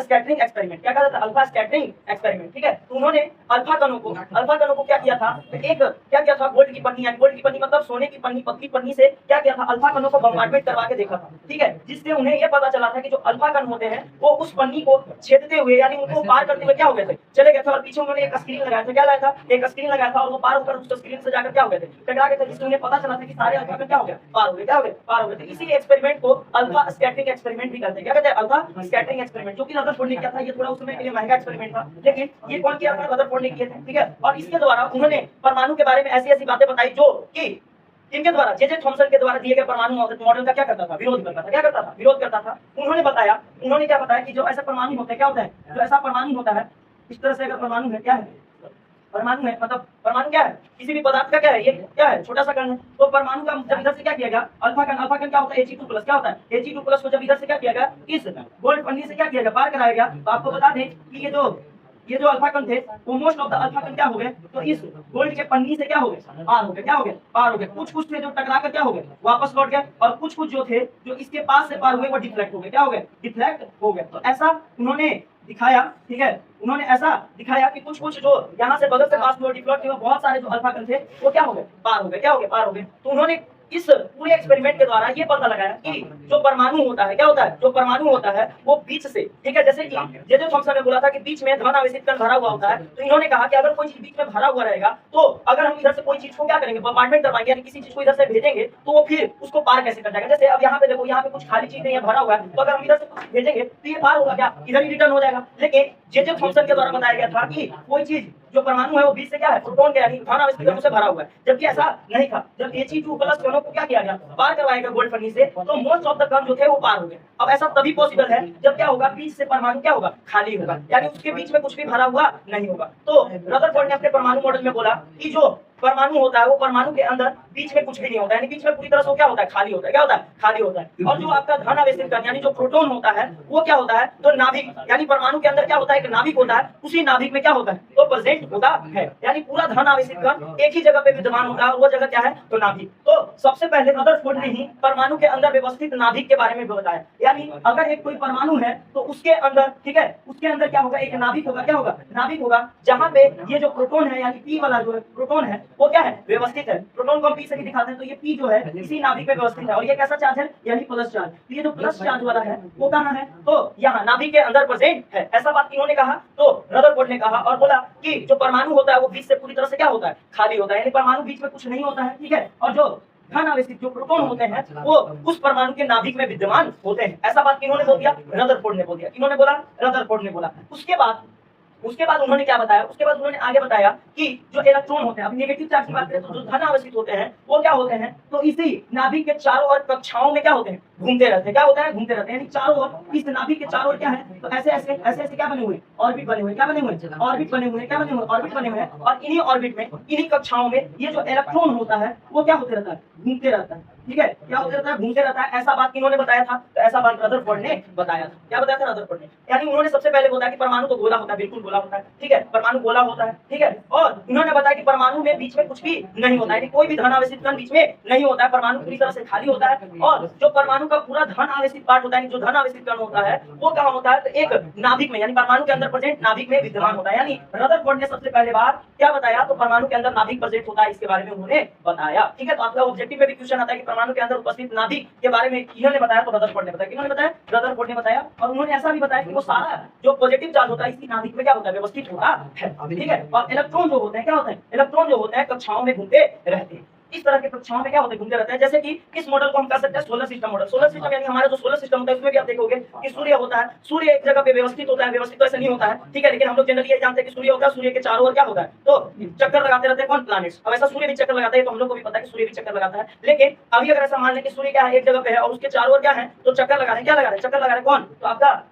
scattering experiment. क्या कहा जाता है? Alpha scattering experiment. ठीक है, तो उन्होंने अल्फा कणों को क्या किया था? एक क्या किया था? गोल्ड की पन्नी, यानी गोल्ड की पन्नी मतलब सोने की पन्नी, पतली पन्नी से क्या किया था? अल्फा कणों को बम्बार्डमेंट करवा के देखा था। ठीक है, जिससे उन्हें यह पता चला था कि जो अल्फा कण होते हैं वो उस पन्नी को छेदते हुए, यानी उनको पार करते हुए क्या हो गए थे? चले गए थे। और पीछे उन्होंने एक स्क्रीन लगाया था। क्या लगाया था? एक स्क्रीन लगाया था, और वो पार होकर उस स्क्रीन से जाकर क्या हो गए थे? टकरा गए थे, जिससे उन्हें पता चला था कि सारे अल्फा कण क्या हो गए? पार हो गए। क्या हो गए? पार हो गए थे। इसी एक्सपेरिमेंट को अल्फा स्कैटरिंग एक्सपेरिमेंट भी कहते हैं। क्या कहते हैं? अल्फा स्कैटरिंग एक्सपेरिमेंट, जो कि रदरफोर्ड ने किया था। ये थोड़ा उस समय के लिए महंगा एक्सपेरिमेंट था, लेकिन ये कौन किया था? रदरफोर्ड ने किया था। ठीक है, और इसके द्वारा उन्होंने परमाणु के बारे में ऐसी ऐसी बातें बताई जो कि इनके द्वारा, जे थॉमसन के द्वारा दिए गए परमाणु मॉडल का क्या करता था? विरोध करता था। क्या करता था? विरोध करता था। उन्होंने क्या बताया कि जो ऐसा परमाणु होता है, क्या होता है? जो ऐसा परमाणु होता है, इस तरह से अगर परमाणु है, क्या है? परमाणु है, मतलब परमाणु क्या है? किसी भी पदार्थ का क्या है? ये क्या है? छोटा सा कण है। तो परमाणु का जब इधर से क्या किया गया? अल्फा कण क्या होता है? He2+। क्या होता है? He2+ को जब इधर से क्या किया गया? इस गोल्ड पन्नी से क्या किया गया? पार कराया गया। तो आपको बता दें कि ये जो अल्फा कण थे वो मोस्ट ऑफ द अल्फा कण क्या हो गए? तो इस गोल्ड के पन्नी से क्या हो गए? पार हो गए। क्या हो गए? पार हो गए। कुछ थे जो टकरा कर क्या हो गए? वापस लौट गए, और कुछ जो थे जो इसके पास से पार हुए वो डिफ्लेक्ट हो गए। क्या हो गए? डिफ्लेक्ट हो गए। तो ऐसा उन्होंने दिखाया। ठीक है, उन्होंने ऐसा दिखाया कि कुछ जो यहाँ से बगल से पास हुए डिफ्लेक्ट हुए, बहुत सारे जो अल्फा कण थे वो क्या हो गए? पार हो गए। क्या हो गए? पार हो गए। तो उन्होंने इस पूरे एक्सपेरिमेंट के द्वारा ये पता लगाया कि जो परमाणु होता है, क्या होता है? जो परमाणु होता है वो बीच से, ठीक है, जैसे कि जे थॉमसन ने बोला था कि बीच में धन आवेशित कण भरा हुआ होता है, तो इन्होंने कहा कि अगर कोई चीज बीच में भरा हुआ रहेगा तो अगर हम इधर से कोई चीज को क्या करेंगे? बम्बार्डमेंट करवाएंगे, यानी किसी चीज को इधर से भेजेंगे तो वो फिर उसको पार कैसे कर जाएगा? जैसे अब यहाँ पे देखो, यहाँ पे कुछ खाली चीज नहीं है, भरा हुआ है, तो अगर हम इधर से कुछ भेजेंगे तो ये पार होगा क्या? इधर ही रिटर्न हो जाएगा। लेकिन जे थॉमसन के द्वारा बताया गया था कि कोई चीज जो परमाणु है वो बीच से क्या है? प्रोटॉन के, यानी धन आवेशित कणों से भरा हुआ है, जबकि ऐसा नहीं था। जब He2+ कणों को क्या किया गया? पार करवाया गया गोल्ड पन्नी से, तो मोस्ट ऑफ द कण जो थे वो पार हो गए। अब ऐसा तभी पॉसिबल है जब क्या होगा? बीच से परमाणु क्या होगा? खाली होगा, यानी उसके बीच में कुछ भी भरा हुआ नहीं होगा। तो रदरफोर्ड ने अपने परमाणु मॉडल में बोला कि जो परमाणु होता है वो परमाणु के अंदर बीच में कुछ भी नहीं होता है, यानी बीच में पूरी तरह से क्या होता है? खाली होता है। क्या होता है? खाली होता है। और जो आपका धन आवेशित कण, यानी जो प्रोटॉन होता है वो क्या होता है? तो नाभिक, यानी परमाणु के अंदर क्या होता है? एक नाभिक होता है, उसी नाभिक में क्या होता है? तो प्रेजेंट होता है, यानी पूरा धन आवेशित कण एक ही जगह पे विद्यमान होता है, और वो जगह क्या है? तो नाभिक। तो सबसे पहले रदरफोर्ड ने ही परमाणु के अंदर व्यवस्थित नाभिक के बारे में बताया, यानी अगर एक कोई परमाणु है तो उसके अंदर, ठीक है, उसके अंदर क्या होगा? एक नाभिक होगा। क्या होगा? नाभिक होगा, जहां पे ये जो प्रोटॉन है, यानी पी वाला जो है प्रोटॉन है वो क्या है? व्यवस्थित है। प्रोटॉन को हम पी से भी दिखाते हैं, तो ये पी जो है इसी नाभिक में व्यवस्थित है, और ये कैसा चार्ज है? यानी प्लस चार्ज। तो ये जो प्लस चार्ज वाला है वो कहाँ है? तो यहाँ नाभिक के अंदर प्रेजेंट है। ऐसा बात इन्होंने कहा, तो रदरफोर्ड ने कहा और बोला कि जो परमाणु होता है वो बीच से पूरी तरह से क्या होता है? खाली होता है, यानी परमाणु बीच में कुछ नहीं होता है। ठीक है, और जो धन आवेशित जो प्रोटॉन होते हैं वो उस परमाणु के नाभिक में विद्यमान होते हैं। ऐसा बात इन्होंने बोल दिया, रदरफोर्ड ने बोल दिया। इन्होंने बोला, रदरफोर्ड ने बोला। उसके बाद उसके बाद उन्होंने क्या बताया, उसके बाद उन्होंने आगे बताया कि जो इलेक्ट्रॉन होते हैं, अब नेगेटिव चार्ज की बात करें तो जो धन आवेशित होते हैं वो क्या होते हैं, तो इसी नाभिक के चारों ओर कक्षाओं में क्या होते हैं, घूमते रहते हैं। क्या होता है, घूमते रहते हैं, यानी चारों ओर, इस नाभिक के चारों ओर क्या है, तो ऐसे ऐसे ऐसे ऐसे क्या बने हुए, ऑर्बिट बने हुए, क्या बने हुए, ऑर्बिट बने हुए, क्या बने हुए, ऑर्बिट बने हुए हैं। और इन्हीं ऑर्बिट में, इन्हीं कक्षाओं में ये जो इलेक्ट्रॉन होता है वो क्या होते रहता है, घूमते रहता है। ठीक है, क्या होते रहता है, घूमते रहता है। ऐसा बात किन्होंने बताया था, तो ऐसा बात रदरफोर्ड ने बताया था। क्या बताया था रदरफोर्ड ने, यानी उन्होंने सबसे पहले बताया कि परमाणु तो गोला होता है, बिल्कुल गोला होता है। ठीक है, परमाणु गोला होता है। ठीक है, और उन्होंने बताया कि परमाणु में बीच में कुछ भी नहीं होता है, कोई भी धन आवेशित कण बीच में नहीं होता है, परमाणु पूरी तरह से खाली होता है। और जो परमाणु का पूरा धन आवेशित पार्ट होता है, जो धन आवेशित कण होता है वो कहाँ होता है, तो एक नाभिक में, यानी परमाणु के अंदर प्रेजेंट नाभिक में विद्यमान होता है। यानी रदरफोर्ड ने सबसे पहले बार क्या बताया, तो परमाणु के अंदर नाभिक प्रेजेंट होता है, इसके बारे में उन्होंने बताया। ठीक है, तो आपका ऑब्जेक्टिव में भी क्वेश्चन आता है कि परमाणु के अंदर उपस्थित नाभिक के बारे में किन्होंने बताया, तो रदरफोर्ड ने बताया। किन्होंने बताया, रदरफोर्ड ने बताया। और उन्होंने ऐसा भी बताया कि वो सारा जो पॉजिटिव चार्ज होता है इसी नाभिक में क्या होता है, व्यवस्थित होता है। ठीक है, और इलेक्ट्रॉन जो होते हैं क्या होते हैं, इलेक्ट्रॉन जो होते हैं कक्षाओं में घूमते रहते हैं। इस तरह के कक्षाओं में क्या होते हैं, घूमते रहते हैं। जैसे कि इस मॉडल को हम कह सकते हैं solar system model. Solar system यानी हमारा जो सोलर सिस्टम होता है उसमें भी आप देखोगे कि सूर्य होता है, सूर्य एक जगह पे व्यवस्थित होता है, व्यवस्थित तो ऐसे नहीं होता है। ठीक है, लेकिन हम लोग जनरली ये जानते हैं कि सूर्य होता है, सूर्य के चारों ओर क्या होता है, तो चक्कर लगाते रहते हैं कौन, प्लैनेट्स। अब ऐसा सूर्य भी चक्कर लगाता है, तो हम लोग को भी पता है कि सूर्य भी चक्कर लगाता है। लेकिन अभी अगर ऐसा मान लें कि सूर्य क्या है, एक जगह पे है और उसके चारों ओर क्या है, तो चक्कर लगा रहे हैं। क्या लगा रहे हैं, चक्कर लगा रहे हैं कौन, तो आपका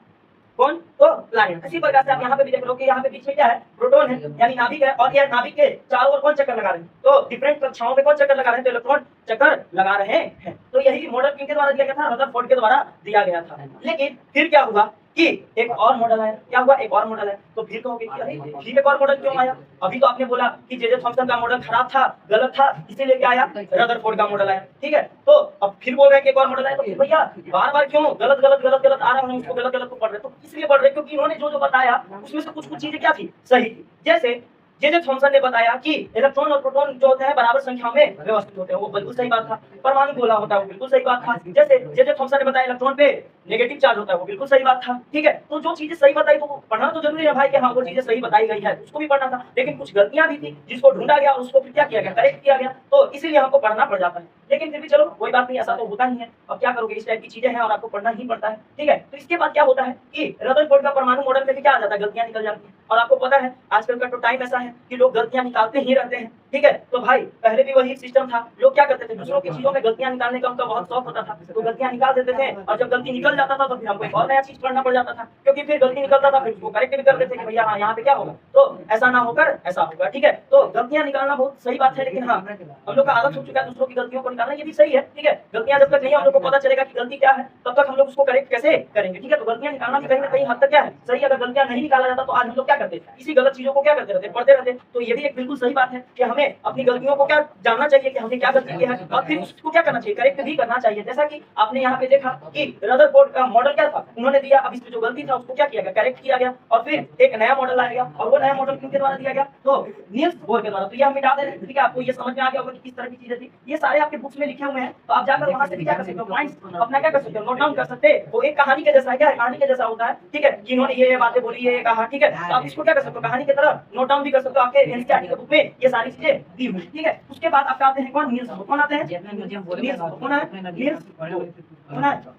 कौन, तो प्लैनेट। इसी प्रकार से आप यहाँ पे भी देख लो कि यहाँ पे बीच में क्या है, प्रोटॉन है, यानी नाभिक है। और यह नाभिक के चारों ओर कौन चक्कर लगा रहे हैं, तो डिफरेंट कक्षाओं में कौन चक्कर लगा रहे हैं, तो इलेक्ट्रॉन चक्कर लगा रहे हैं। तो यही मॉडल किनके द्वारा दिया गया था, रदरफोर्ड के द्वारा दिया गया था। लेकिन फिर क्या हुआ कि एक और मॉडल आया। क्या हुआ, एक और मॉडल है। तो फिर कहोगे कि अरे फिर एक और मॉडल क्यों आया, अभी तो आपने बोला कि जे थॉमसन का मॉडल खराब था, गलत था, इसीलिए क्या आया, रदरफोर्ड का मॉडल आया। ठीक है, तो अब फिर बोल रहे हैं कि एक और मॉडल आया। तो भैया बार बार क्यों गलत गलत गलत गलत आ रहा है, हम उसको गलत गलत को पढ़ रहे हैं, तो इसलिए पढ़ रहे हैं क्योंकि इन्होंने जो जो बताया उसमें से कुछ कुछ चीजें क्या थी, सही थी। जैसे जे थॉमसन ने बताया कि इलेक्ट्रॉन और प्रोटॉन जो होते हैं बराबर संख्याओं में व्यवस्थित होते हैं, वो बिल्कुल सही बात था। परमाणु गोला होता है, वो बिल्कुल सही बात था। जैसे जे थॉमसन ने बताया इलेक्ट्रॉन पे नेगेटिव चार्ज होता है, वो बिल्कुल सही बात था। ठीक है, तो जो चीजें सही बताई तो पढ़ना तो जरूरी है भाई कि हाँ वो चीजें सही बताई गई है, उसको भी पढ़ना था। लेकिन कुछ गलतियां भी थी जिसको ढूंढा गया और उसको फिर क्या किया गया, करेक्ट किया गया, तो इसीलिए हमको पढ़ना पड़ जाता है। लेकिन फिर भी चलो कोई बात नहीं, ऐसा तो होता ही है। अब क्या करोगे, इस टाइप की चीजें हैं और आपको पढ़ना ही पड़ता है। ठीक है, तो इसके बाद क्या होता है कि रदरफोर्ड का परमाणु मॉडल में भी क्या आ जाता है, गलतियां निकल जाती हैं। और आपको पता है आजकल का तो टाइम ऐसा है कि लोग गलतियां निकालते ही रहते हैं। ठीक है, तो भाई पहले भी वही सिस्टम था, लोग क्या करते थे, दूसरों की चीजों में गलतियां निकालने का उनका बहुत शौक होता था, तो गलतियां निकाल देते थे। और जब गलती निकल जाता था तो फिर हमको एक और नया चीज पढ़ना पड़ जाता था, क्योंकि फिर गलती निकलता था फिर उसको करेक्ट भी करते थे कि भैया हाँ यहाँ पे क्या होगा, तो ऐसा ना होकर ऐसा होगा। ठीक है, तो गलतियां निकालना बहुत सही बात है, लेकिन हाँ हम लोग का आदत हो चुका है दूसरों की गलतियों को निकालना, ये भी सही है। ठीक है, गलतियां जब तक नहीं हम लोग को पता चलेगा कि गलती क्या है, तब तक हम लोग उसको करेक्ट कैसे करेंगे। ठीक है, तो गलतियां निकालना भी कहीं ना कहीं हद तक क्या है, सही। अगर गलतियां नहीं निकाला जाता तो आज हम लोग क्या करते, इसी गलत चीजों को क्या करते रहते, पढ़ते रहते। तो ये भी एक बिल्कुल सही बात है कि हमें अपनी गलतियों को क्या जानना चाहिए कि हमने क्या गलती की है, और फिर उसको क्या करना चाहिए, करेक्ट भी करना चाहिए। जैसा कि आपने यहाँ पे देखा कि रदरफोर्ड का मॉडल क्या था, उन्होंने दिया, अब इसमें जो गलती था उसको क्या किया गया, करेक्ट किया गया, और फिर एक नया मॉडल लाया गया। और वो नया मॉडल किनके द्वारा दिया गया, तो नील्स बोर के द्वारा। तो ये हम मिटा दे रहे हैं। ठीक है, आपको ये समझ में आ गया होगा कि किस तरह की चीजें थी। ये सारे आपके बुक्स में लिखे हुए हैं, तो आप जाकर वहां से भी क्या कर सकते हो, पॉइंट्स अपना क्या कर सकते हो, नोट डाउन कर सकते हैं। वो एक कहानी के जैसा है, क्या है, कहानी के जैसा होता है। ठीक है, कि इन्होंने ये बातें बोली, ये कहा। ठीक है, तो आप इसको क्या कर सकते हो, कहानी की तरह नोट डाउन भी कर सकते हो। आपके एनसीईआरटी के बुक में ये सारी चीजें दी हुई। ठीक है, उसके बाद आपका आते हैं कौन, नील्स बोर। कौन आते हैं,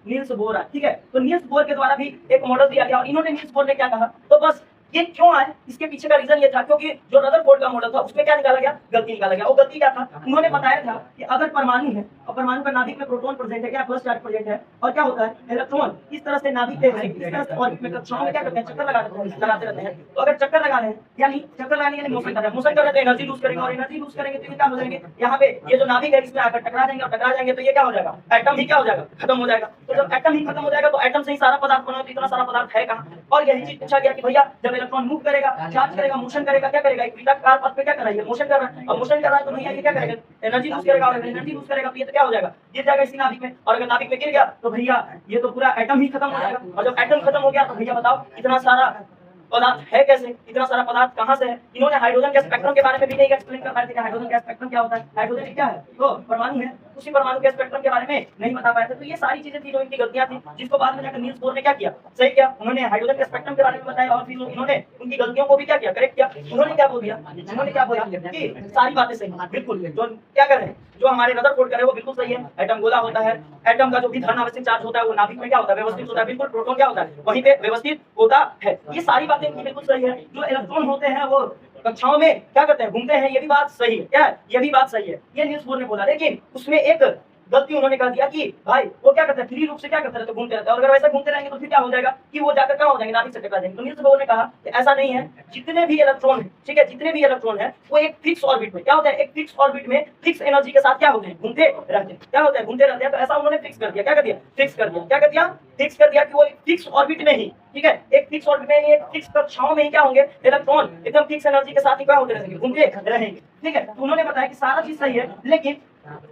नील्स बोर। ठीक है, तो नील्स बोर के द्वारा भी एक मॉडल दिया गया। और इन्होंने नील्स बोर ने क्या कहा, तो बस ये क्यों आए, इसके पीछे का रीजन ये था क्योंकि जो रदरफोर्ड का मॉडल था उसमें क्या निकाला गया, गलती निकाला गया। वो गलती क्या था, उन्होंने बताया था कि अगर परमाणु है और परमाणु का नाभिक में प्रोटॉन प्रेजेंट है, क्या प्लस चार्ज प्रेजेंट है, और क्या होता है, इलेक्ट्रॉन इस तरह से नाभिक के इस तरह से और कक्षाओं में क्या करते हैं, चक्कर लगाते रहते हैं। तो अगर चक्कर लगा रहे हैं यानी चक्कर लगाने यानी मोशन कर रहे हैं, मोशन कर रहे हैं तो एनर्जी लूज करेंगे, और एनर्जी लूज करेंगे तो ये क्या हो जाएंगे, यहाँ पे ये जो नाभिक है इसमें आकर टकरा जाएंगे, और टकरा जाएंगे तो ये क्या हो जाएगा, एटम ही क्या हो जाएगा, खत्म हो जाएगा। तो जब एटम ही खत्म हो जाएगा तो एटम से ही सारा पदार्थ बना, तो इतना सारा पदार्थ है कहाँ। और यही चीज पूछा गया कि भैया जब इलेक्ट्रॉन मूव करेगा, चार्ज करेगा, मोशन करेगा, क्या करेगा, एक वृत्ताकार पथ पे क्या कर रहा है, मोशन कर रहा है। और मोशन कर रहा है तो भैया ये क्या करेगा, एनर्जी लूज करेगा, और एनर्जी लूज करेगा तो ये तो क्या हो जाएगा, गिर जाएगा इसी नाभिक में। और अगर नाभिक में गिर गया तो भैया ये तो पूरा एटम ही खत्म हो जाएगा। और जब एटम खत्म हो गया तो भैया बताओ इतना सारा पदार्थ है कैसे, इतना सारा पदार्थ कहाँ से है। इन्होंने हाइड्रोजन के स्पेक्ट्रम के बारे में भी नहीं एक्सप्लेन कर पाए थे कि हाइड्रोजन का स्पेक्ट्रम क्या होता है। हाइड्रोजन क्या है, तो परमाणु है, उसी परमाणु के स्पेक्ट्रम के बारे में नहीं बता पाए थे। तो ये सारी चीजें थी जो इनकी गलतियां थी, जिसको बाद में जाकर नील्स बोर ने क्या किया, सही किया। उन्होंने हाइड्रोजन के स्पेक्ट्रम के बारे में बताया और फिर उन्होंने उनकी गलतियों को भी क्या किया, करेक्ट किया। उन्होंने क्या बोल दिया, उन्होंने क्या बोला कि सारी बातें सही हैं, बिल्कुल जो क्या कर रहे हैं, जो हमारे रदरफोर्ड कर रहे हैं वो बिल्कुल सही है। एटम गोला होता है, एटम का जो भी धन आवश्यक चार्ज होता है वो नाभिक में क्या होता है, व्यवस्थित होता है, बिल्कुल। प्रोटॉन क्या होता है, वहीं पे व्यवस्थित होता है। ये सारी बातें इनकी बिल्कुल सही है। जो इलेक्ट्रॉन होते हैं वो कक्षाओं में क्या करते हैं, घूमते हैं, ये भी बात सही है। क्या है, ये भी बात सही है, ये नील्स बोर ने बोला। लेकिन उसमें एक गलती उन्होंने कर दिया कि भाई वो क्या करते हैं, फ्री रूप से क्या करते रहते हैं, घूमते रहते हैं। और अगर वैसा घूमते रहेंगे तो फिर क्या हो जाएगा कि वो जाकर कहाँ हो जाएंगे, नाभिक से टकरा जाएंगे। तो नील्स बोर ने कहा कि ऐसा नहीं है, जितने भी इलेक्ट्रॉन है, ठीक है, जितने भी इलेक्ट्रॉन है वो एक फिक्स ऑर्बिट में क्या होता है, एक फिक्स ऑर्बिट में फिक्स एनर्जी के साथ क्या होते हैं, घूमते रहते हैं। क्या होता है, घूमते रहते हैं। तो ऐसा उन्होंने फिक्स कर दिया, क्या कर दिया, फिक्स कर दिया। क्या कर दिया, फिक्स कर दिया कि वो एक फिक्स ऑर्बिट में ही, ठीक है, एक फिक्स ऑर्बिट में, एक फिक्स कक्षाओं में ही क्या होंगे, इलेक्ट्रॉन एकदम फिक्स एनर्जी के साथ ही क्या होते रहेंगे, घूमते रहेंगे। ठीक है, तो उन्होंने बताया कि सारा चीज सही है, लेकिन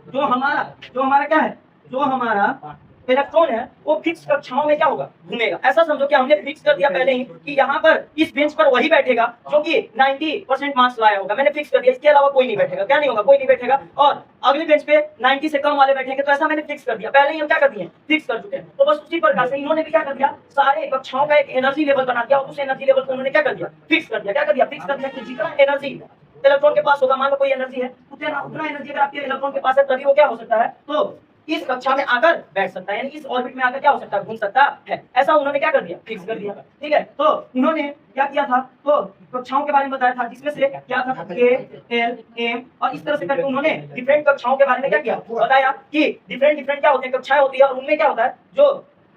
जो हमारा क्या है, जो हमारा इलेक्ट्रॉन है वो फिक्स कक्षाओं में क्या होगा, घूमेगा। ऐसा समझो कि हमने फिक्स कर दिया पहले ही कि यहाँ पर इस बेंच पर वही बैठेगा जो कि 90% मार्क्स लाया होगा। मैंने फिक्स कर दिया, इसके अलावा कोई नहीं बैठेगा। क्या नहीं होगा, कोई नहीं बैठेगा। और अगले बेंच पे 90 से कम वाले बैठेंगे। तो ऐसा मैंने फिक्स कर दिया, पहले ही हम क्या कर दिए, फिक्स कर चुके हैं। तो बस उसी प्रकार से इन्होंने भी क्या कर दिया, सारे कक्षाओं का एक एनर्जी लेवल बना दिया और उस एनर्जी लेवल को उन्होंने क्या कर दिया, फिक्स कर दिया। क्या कर दिया, फिक्स कर दिया कि जितना एनर्जी इलेक्ट्रॉन के पास होगा, मान लो कोई एनर्जी है, उतना एनर्जी अगर आपके इलेक्ट्रॉन के पास है तभी वो क्या हो सकता है, तो इस कक्षा में आकर बैठ सकता है, यानी इस ऑर्बिट में आकर क्या हो सकता है, घूम सकता है। ऐसा उन्होंने क्या कर दिया, फिक्स कर दिया। ठीक है, तो उन्होंने क्या किया था, तो कक्षाओं के बारे में बताया था, जिसमें से क्या था, के, एल, एम, और इस तरह से करके उन्होंने डिफरेंट कक्षाओं के बारे में क्या किया, बताया कि डिफरेंट क्या होते हैं, कक्षाएं होती है, और उनमें क्या होता है, जो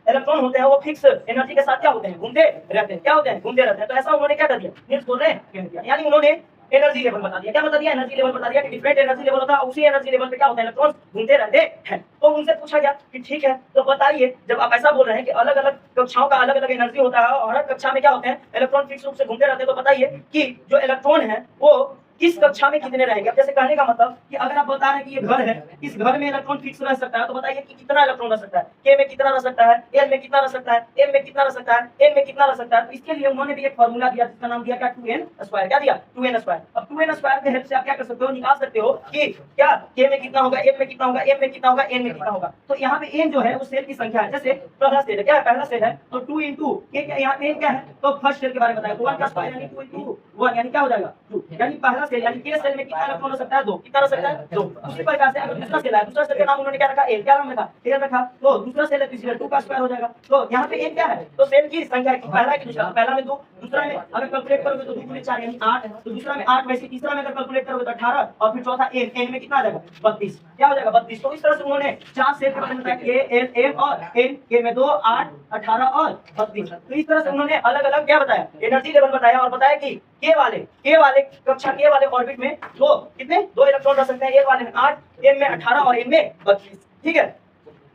इलेक्ट्रॉन होते हैं वो फिक्स एनर्जी के साथ क्या होते हैं, घूमते रहते हैं। क्या होते हैं, घूमते रहते हैं। तो ऐसा उन्होंने क्या कर दिया, नील्स बोर ने कह दिया। यानी उन्होंने एनर्जी लेवल बता दिया। क्या बता दिया, एनर्जी लेवल बता दिया कि डिफरेंट एनर्जी लेवल होता है, उसी एनर्जी लेवल पे क्या होता है, इलेक्ट्रॉन घूमते रहते हैं। तो उनसे पूछा गया कि ठीक है, तो बताइए, जब आप ऐसा बोल रहे हैं कि अलग अलग कक्षाओं का अलग अलग एनर्जी होता है और हर कक्षा में क्या होते हैं, इलेक्ट्रॉन फिक्स रूप से घूमते रहते हैं, तो बताइए कि जो इलेक्ट्रॉन है वो किस कक्षा में कितने रहेंगे। अब जैसे कहने का मतलब कि अगर आप बता रहे हैं कि ये घर है, इस घर में इलेक्ट्रॉन फिक्स रह सकता है, तो बताइए कि कितना इलेक्ट्रॉन रह सकता है, के में कितना रह सकता है, एल में कितना रह सकता है, एम में कितना रह सकता है, एन में कितना रह सकता है। तो इसके लिए उन्होंने भी एक फार्मूला दिया जिसका नाम दिया क्या, 2n²। क्या दिया, 2n²। अब 2n² के हेल्प से आप क्या कर सकते हो, निकाल सकते हो कि क्या के में कितना होगा, एल में कितना होगा, एम में कितना होगा, एन में कितना होगा। तो यहाँ पे एन जो है वो सेल की संख्या है। जैसे पहला सेल है, क्या है, पहला सेल है, तो 2 × के, यहाँ एन क्या है, तो फर्स्ट सेल के बारे में बताया, तो 1 का स्क्वायर यानी 2 × 1 यानी क्या हो जाएगा, 2। यानी पहला सेल यानी के सेल में कितना इलेक्ट्रॉन हो सकता है, 2। कितना रह सकता है, 2। उसी प्रकार से अगर दूसरा सेल है, दूसरा सेल का नाम उन्होंने क्या रखा, एल। क्या नाम रखा, एल रखा। तो दूसरा सेल है तो इसलिए 2 का स्क्वायर हो जाएगा। तो यहाँ पे एन क्या है, तो सेल की संख्या की पहला की दूसरा, पहला में 2, दूसरा में अगर कैलकुलेट करोगे तो 2 × 4 यानी 8, तो दूसरा में 8, वैसे तीसरा में अगर कैलकुलेट करोगे तो 18, और फिर चौथा एन, एन में कितना आ जाएगा, 32। क्या हो जाएगा, 32। तो इस तरह से उन्होंने 4 सेल के बारे में बताया, के, एल, एम और एन। के में 2, 8, 18 और 32। तो इस तरह से उन्होंने अलग अलग क्या बताया, एनर्जी लेवल बताया, और बताया कि के वाले कक्षा के वाले ऑर्बिट में दो कितने, 2 इलेक्ट्रॉन रह सकते हैं, एल वाले में 8, एम में 18 और एन में 32। ठीक है,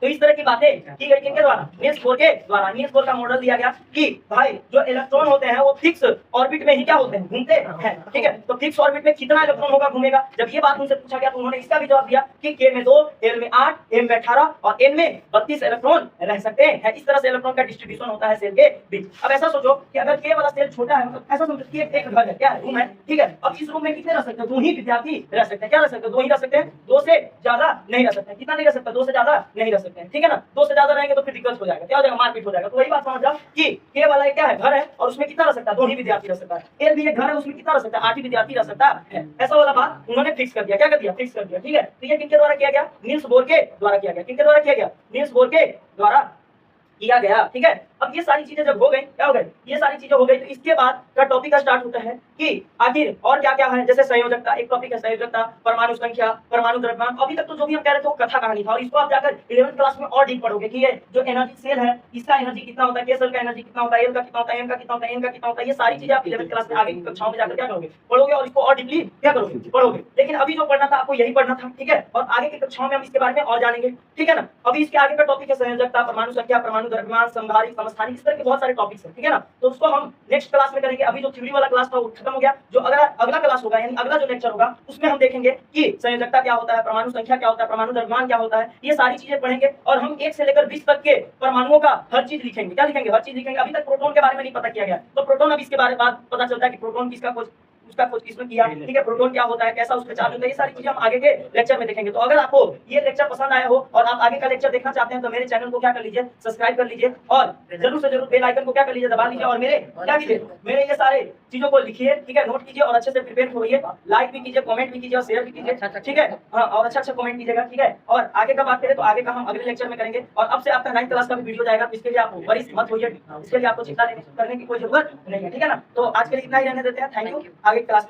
तो इस तरह की बातें की गई किनके द्वारा, नील्स बोर के द्वारा। नील्स बोर का मॉडल दिया गया कि भाई जो इलेक्ट्रॉन होते हैं वो फिक्स ऑर्बिट में ही क्या होते हैं, घूमते हैं। ठीक है, तो फिक्स ऑर्बिट में कितना इलेक्ट्रॉन होगा, घूमेगा। जब ये बात उनसे पूछा गया तो उन्होंने इसका भी जवाब दिया कि के में 2, एल में 8, एम में 18 और एन में 32 इलेक्ट्रॉन रह सकते हैं। इस तरह से इलेक्ट्रॉन का डिस्ट्रीब्यूशन होता है सेल के बीच। अब ऐसा सोचो कि अगर के वाला सेल छोटा है, मतलब ऐसा समझो कि एक घर है, क्या है, रूम है। ठीक है, अब इस रूम में कितने रह सकते हैं, 2 ही विद्यार्थी रह सकते हैं। क्या रह सकते हैं, 2 ही रह सकते हैं, 2 से ज्यादा नहीं रह सकते। कितना नहीं रह सकता, 2 से ज्यादा नहीं रह सकते हैं। ठीक है ना, 2 से ज्यादा रहेंगे तो फिर दिक्कत हो जाएगा, क्या हो जाएगा, मारपीट हो जाएगा। तो वही बात समझ जाओ कि के वाला क्या है, घर है, और उसमें कितना रह सकता है, 2 ही विद्यार्थी रह सकता है। एल भी एक घर है, उसमें कितना रह सकता है, 8 ही विद्यार्थी रह सकता है। ऐसा वाला बात उन्होंने फिक्स कर दिया। क्या कर दिया, फिक्स कर दिया। ठीक है, तो ये किनके द्वारा किया गया, नील्स बोर के द्वारा किया गया। किनके द्वारा किया गया, नील्स बोर के द्वारा किया गया। ठीक है, अब ये सारी चीजें जब हो गई, क्या हो गई, ये सारी चीजें हो गई, तो इसके बाद का टॉपिक स्टार्ट होता है कि आखिर और क्या क्या है। जैसे संयोजकता, एक टॉपिक है संयोजकता, परमाणु संख्या, परमाणु द्रव्यमान। अभी तक तो जो भी हम कह रहे थे वो कथा कहानी था, और इसको आप जाकर 11th क्लास में और डीप पढ़ोगे कि ये जो एनर्जी सेल है इसका एनर्जी कितना होता है, के सेल का एनर्जी कितना होता है, एल का कितना होता है, एम का कितना होता है, एन का कितना होता है। ये सारी चीजें आप 11th क्लास में आगे की कक्षाओं में जाकर क्या करोगे, पढ़ोगे, और इसको और डीपली क्या करोगे, पढ़ोगे। लेकिन अभी जो पढ़ना था आपको यही पढ़ना था। ठीक है, और आगे की कक्षाओं में हम इसके बारे में और जानेंगे। ठीक है ना, अभी इसके आगे का टॉपिक है संयोजकता, परमाणु संख्या, परमाणु द्रव्यमान, समधारी, समस्थानिक, इस तरह के बहुत सारे टॉपिक्स हैं। ठीक है ना, तो उसको हम नेक्स्ट क्लास में करेंगे। अभी जो थ्योरी वाला क्लास था वो खत्म हो गया। जो अगला क्लास होगा, यानी अगला जो लेक्चर होगा, उसमें हम देखेंगे कि संयोजकता क्या होता है, परमाणु संख्या क्या होता है, परमाणु द्रव्यमान क्या होता है। ये सारी चीजें पढ़ेंगे, और हम 1 से लेकर 20 तक के परमाणुओं का हर चीज लिखेंगे। क्या लिखेंगे, हर चीज लिखेंगे। अभी तक प्रोटॉन के बारे में नहीं पता किया गया, तो प्रोटॉन अब इसके बारे में पता चलता है कि प्रोटॉन किसका कुछ उसका खोज किसने किया, ठीक है, प्रोटॉन क्या होता है, कैसा उसका चार्ज होता है, ये सारी चीजें हम आगे के लेक्चर में देखेंगे। तो अगर आपको ये लेक्चर पसंद आया हो और आप आगे का लेक्चर देखना चाहते हैं तो मेरे चैनल को क्या कर लीजिए, सब्सक्राइब कर लीजिए और जरूर से जरूर बेल आइकन को क्या कर लीजिए, दबा लीजिए और मेरे क्या कीजिए, मेरे ये सारे चीजों को लिखिए, ठीक है, नोट कीजिए और अच्छे से प्रिपेयर होइए, लाइक भी कीजिए, कमेंट भी कीजिए और शेयर भी कीजिए, ठीक है, हाँ, और अच्छा कमेंट कीजिएगा, ठीक है। और आगे का बात करें तो आगे का हम अगले लेक्चर में करेंगे और अब से आपका 9th क्लास का भी वीडियो जाएगा, तो इसके लिए आप वरी मत होइए, इसके लिए आपको चिंता करने की कोई जरूरत नहीं है, ठीक है ना। तो आज के लिए इतना ही रहने देते हैं, थैंक यू, आगे क्लास में